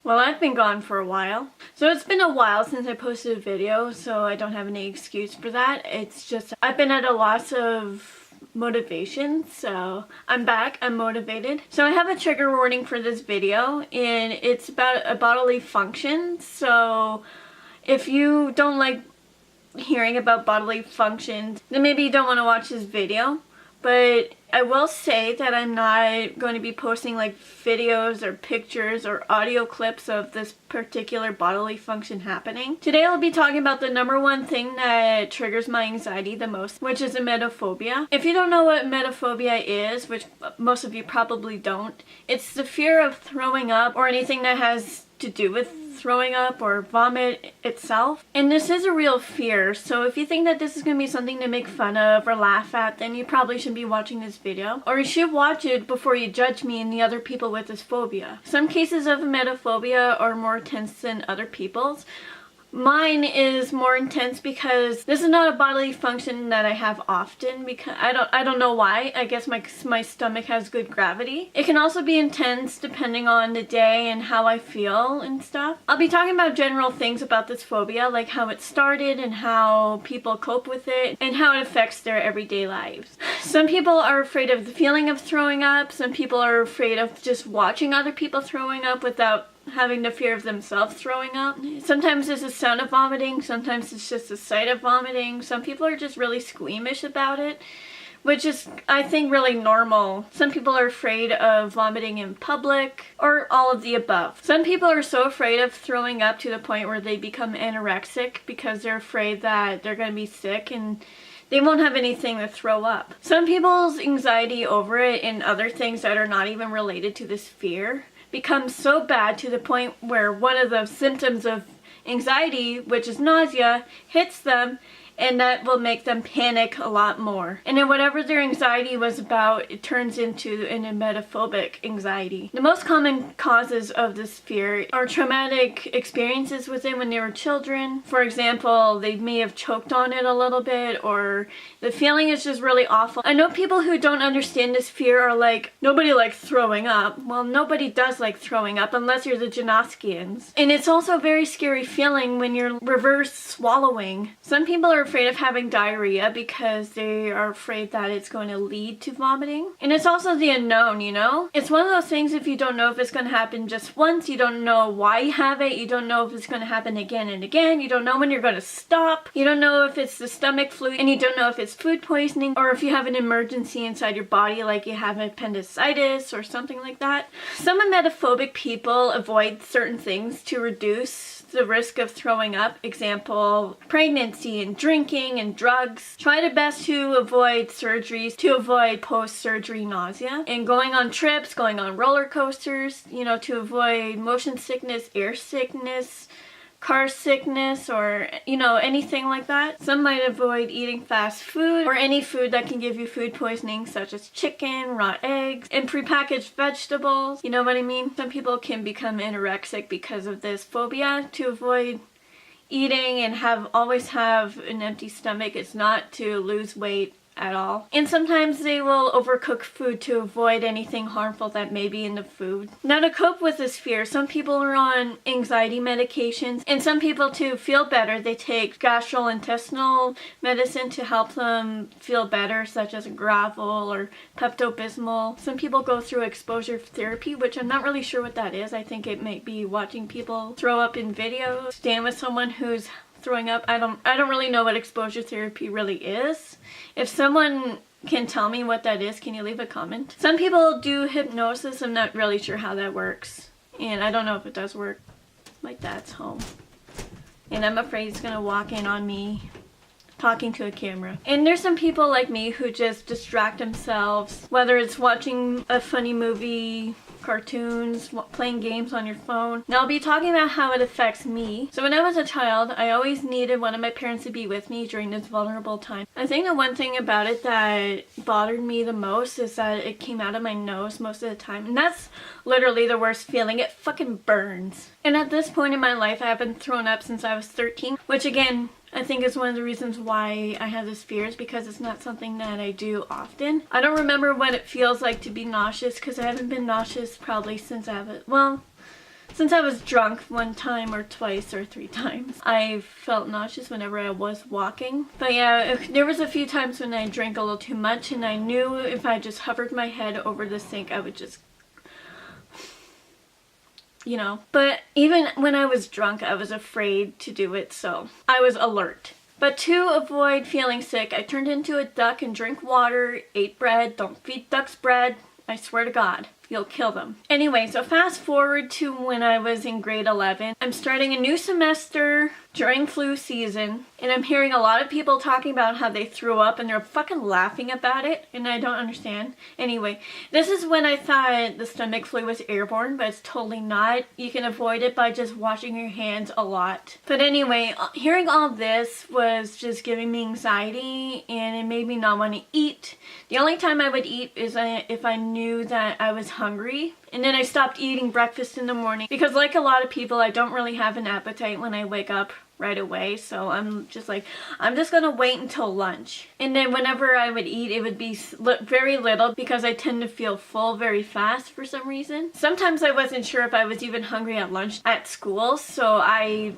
Well, I've been gone for a while. So it's been a while since I posted a video, so I don't have any excuse for that. It's just I've been at a loss of motivation, so I'm back, I'm motivated. So I have a trigger warning for this video, and it's about a bodily function. So if you don't like hearing about bodily functions, then maybe you don't want to watch this video. But I will say that I'm not going to be posting like videos or pictures or audio clips of this particular bodily function happening. Today I'll be talking about the number one thing that triggers my anxiety the most, which is emetophobia. If you don't know what emetophobia is, which most of you probably don't, it's the fear of throwing up or anything that has to do with throwing up or vomit itself. And this is a real fear, so if you think that this is going to be something to make fun of or laugh at, then you probably shouldn't be watching this video. Or you should watch it before you judge me and the other people with this phobia. Some cases of emetophobia are more intense than other people's. Mine is more intense because this is not a bodily function that I have often, because I don't know why. I guess my stomach has good gravity. It can also be intense depending on the day and how I feel and stuff. I'll be talking about general things about this phobia, like how it started and how people cope with it and how it affects their everyday lives. Some people are afraid of the feeling of throwing up. Some people are afraid of just watching other people throwing up without having the fear of themselves throwing up. Sometimes it's the sound of vomiting, sometimes it's just the sight of vomiting. Some people are just really squeamish about it, which is, I think, really normal. Some people are afraid of vomiting in public, or all of the above. Some people are so afraid of throwing up to the point where they become anorexic because they're afraid that they're going to be sick and they won't have anything to throw up. Some people's anxiety over it and other things that are not even related to this fear becomes so bad to the point where one of the symptoms of anxiety, which is nausea, hits them, and that will make them panic a lot more. And then whatever their anxiety was about, it turns into an emetophobic anxiety. The most common causes of this fear are traumatic experiences with it when they were children. For example, they may have choked on it a little bit, or the feeling is just really awful. I know people who don't understand this fear are like, nobody likes throwing up. Well, nobody does like throwing up unless you're the Janoskians. And it's also a very scary feeling when you're reverse swallowing. Some people are afraid of having diarrhea because they are afraid that it's going to lead to vomiting. And it's also the unknown, you know? It's one of those things, if you don't know if it's going to happen just once, you don't know why you have it, you don't know if it's going to happen again and again, you don't know when you're going to stop, you don't know if it's the stomach flu, and you don't know if it's food poisoning, or if you have an emergency inside your body like you have appendicitis or something like that. Some emetophobic people avoid certain things to reduce the risk of throwing up. Example, pregnancy and drinking and drugs. Try the best to avoid surgeries, to avoid post-surgery nausea, and going on trips, going on roller coasters, you know, to avoid motion sickness, air sickness, car sickness, or, you know, anything like that. Some might avoid eating fast food or any food that can give you food poisoning, such as chicken, raw eggs, and prepackaged vegetables. You know what I mean? Some people can become anorexic because of this phobia. To avoid eating and always have an empty stomach is not to lose weight at all. And sometimes they will overcook food to avoid anything harmful that may be in the food. Now, to cope with this fear, some people are on anxiety medications, and some people, to feel better, they take gastrointestinal medicine to help them feel better, such as Gravel or Pepto-Bismol. Some people go through exposure therapy, which I'm not really sure what that is. I think it might be watching people throw up in videos, stand with someone who's throwing up. I don't really know what exposure therapy really is. If someone can tell me what that is, can you leave a comment? Some people do hypnosis. I'm not really sure how that works, and I don't know if it does work. My dad's home, and I'm afraid he's gonna walk in on me talking to a camera. And there's some people like me who just distract themselves, whether it's watching a funny movie, cartoons, playing games on your phone. Now, I'll be talking about how it affects me. So when I was a child, I always needed one of my parents to be with me during this vulnerable time. I think the one thing about it that bothered me the most is that it came out of my nose most of the time. And that's literally the worst feeling. It fucking burns. And at this point in my life, I haven't thrown up since I was 13, which again, I think is one of the reasons why I have this fear, is because it's not something that I do often. I don't remember what it feels like to be nauseous, because I haven't been nauseous probably since I have it. Well, Since I was drunk one time or twice or 3 times, I felt nauseous whenever I was walking. But yeah, there was a few times when I drank a little too much, and I knew if I just hovered my head over the sink, I would just, you know. But even when I was drunk, I was afraid to do it, so I was alert. But to avoid feeling sick, I turned into a duck and drank water, ate bread. Don't feed ducks bread. I swear to God, you'll kill them. Anyway, so fast forward to when I was in grade 11. I'm starting a new semester during flu season, and I'm hearing a lot of people talking about how they threw up, and they're fucking laughing about it, and I don't understand. Anyway, this is when I thought the stomach flu was airborne, but it's totally not. You can avoid it by just washing your hands a lot. But anyway, hearing all this was just giving me anxiety, and it made me not want to eat. The only time I would eat is if I knew that I was hungry. And then I stopped eating breakfast in the morning because, like a lot of people, I don't really have an appetite when I wake up right away. So I'm just like, I'm just gonna wait until lunch. And then whenever I would eat, it would be very little because I tend to feel full very fast for some reason. Sometimes I wasn't sure if I was even hungry at lunch at school, so I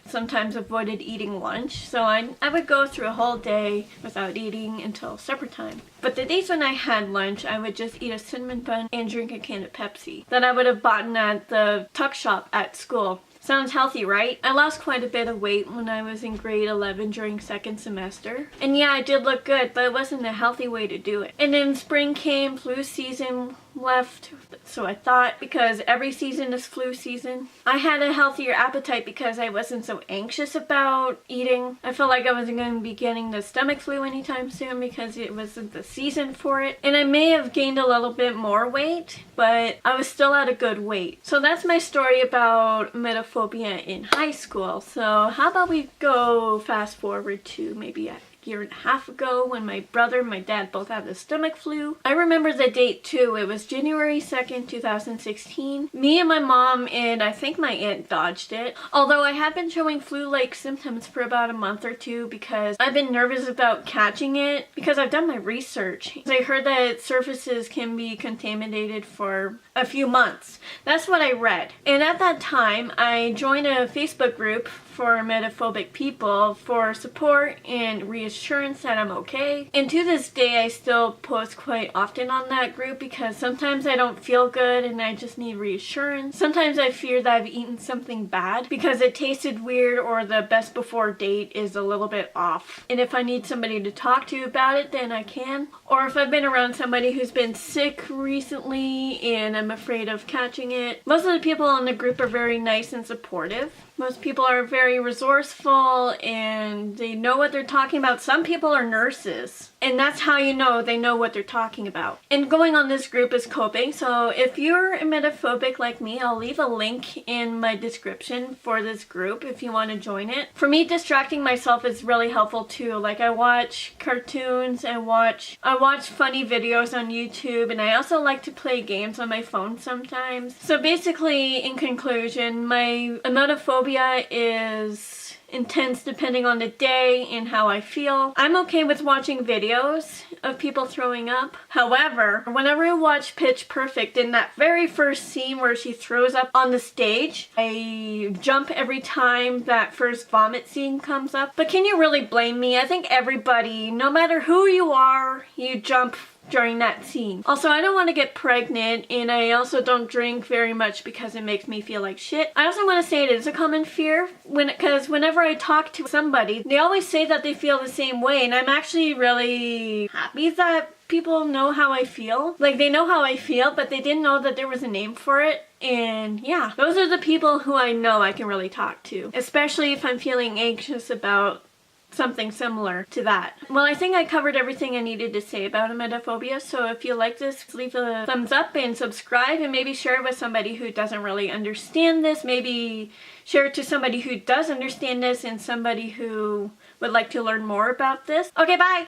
sometimes avoided eating lunch, so I would go through a whole day without eating until supper time. But the days when I had lunch, I would just eat a cinnamon bun and drink a can of Pepsi that I would have bought at the tuck shop at school. Sounds healthy, right? I lost quite a bit of weight when I was in grade 11 during second semester. And yeah, I did look good, but it wasn't a healthy way to do it. And then spring came, flu season left, so I thought, because every season is flu season. I had a healthier appetite because I wasn't so anxious about eating. I felt like I wasn't going to be getting the stomach flu anytime soon because it wasn't the season for it. And I may have gained a little bit more weight, but I was still at a good weight. So that's my story about emetophobia in high school. So how about we go fast forward to maybe a year and a half ago when my brother and my dad both had the stomach flu. I remember the date too. It was January 2nd, 2016. Me and my mom and I think my aunt dodged it. Although I have been showing flu-like symptoms for about a month or two because I've been nervous about catching it because I've done my research. I heard that surfaces can be contaminated for a few months. That's what I read. And at that time, I joined a Facebook group for emetophobic people for support and reassurance that I'm okay. And to this day, I still post quite often on that group because sometimes I don't feel good and I just need reassurance. Sometimes I fear that I've eaten something bad because it tasted weird or the best before date is a little bit off. And if I need somebody to talk to about it, then I can. Or if I've been around somebody who's been sick recently and I'm afraid of catching it. Most of the people in the group are very nice and supportive. Most people are very resourceful and they know what they're talking about. Some people are nurses, and that's how you know they know what they're talking about. And going on this group is coping, so if you're emetophobic like me, I'll leave a link in my description for this group if you want to join it. For me, distracting myself is really helpful too. Like I watch cartoons, I watch funny videos on YouTube, and I also like to play games on my phone sometimes. So basically, in conclusion, my emetophobia is intense depending on the day and how I feel. I'm okay with watching videos of people throwing up. However, whenever I watch Pitch Perfect, in that very first scene where she throws up on the stage, I jump every time that first vomit scene comes up. But can you really blame me? I think everybody, no matter who you are, you jump during that scene. Also, I don't want to get pregnant, and I also don't drink very much because it makes me feel like shit. I also want to say it is a common fear because whenever I talk to somebody, they always say that they feel the same way, and I'm actually really happy that people know how I feel. Like, they know how I feel, but they didn't know that there was a name for it. And yeah, those are the people who I know I can really talk to, especially if I'm feeling anxious about something similar to that. Well, I think I covered everything I needed to say about emetophobia, so if you like this, leave a thumbs up and subscribe, and maybe share it with somebody who doesn't really understand this. Maybe share it to somebody who does understand this and somebody who would like to learn more about this. Okay, bye!